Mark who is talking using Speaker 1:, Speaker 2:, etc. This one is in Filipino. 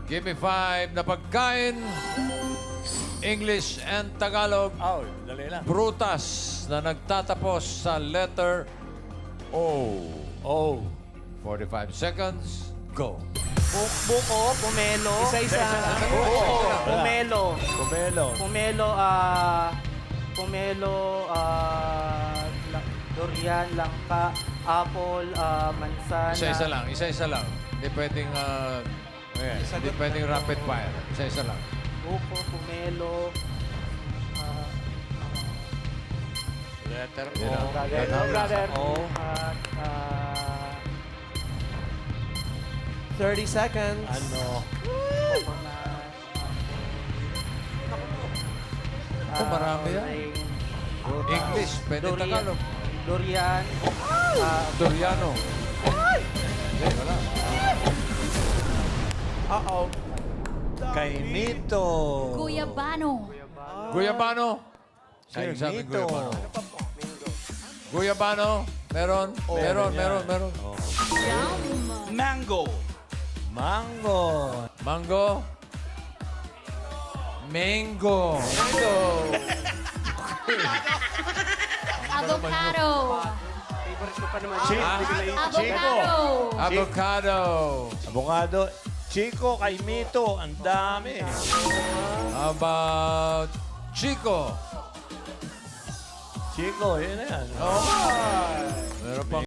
Speaker 1: Give me 5 na pagkain. English and Tagalog.
Speaker 2: Oh, dali lang.
Speaker 1: Prutas na nagtatapos sa letter O.
Speaker 2: Oh.
Speaker 1: 45 seconds. Go.
Speaker 3: Buko, pomelo.
Speaker 4: Isa-isa.
Speaker 3: Buko, pomelo.
Speaker 2: Pomelo.
Speaker 3: Pomelo, durian, langka, apple, mansana.
Speaker 1: Isa-isa lang. Isa-isa lang. Hindi pwedeng, hindi pwedeng rapid fire. Isa-isa lang.
Speaker 3: Buko, pomelo,
Speaker 2: Letter
Speaker 1: Yun
Speaker 2: O.
Speaker 1: lang.
Speaker 3: brother,
Speaker 1: Letter O.
Speaker 3: brother.
Speaker 2: O.
Speaker 4: 30 seconds.
Speaker 2: Ano?
Speaker 1: Oh, marami yan. English, pwede Tagalog.
Speaker 3: Durian,
Speaker 1: Doriano. Hindi, wala.
Speaker 4: Uh-oh.
Speaker 2: Kainito.
Speaker 5: Guyabano.
Speaker 1: Guyabano. Sino sabi
Speaker 2: Kainito.
Speaker 1: Guyabano? Guyabano. Meron. Meron, meron, meron.
Speaker 6: Mango.
Speaker 2: Mango.
Speaker 1: Mango. Mango.
Speaker 5: Avocado.
Speaker 2: Chico.
Speaker 1: Avocado.
Speaker 2: Abogado. Chico, Kainito. Ang dami.
Speaker 1: How about Chico?
Speaker 2: Chico, yun na yan.
Speaker 1: Meron pang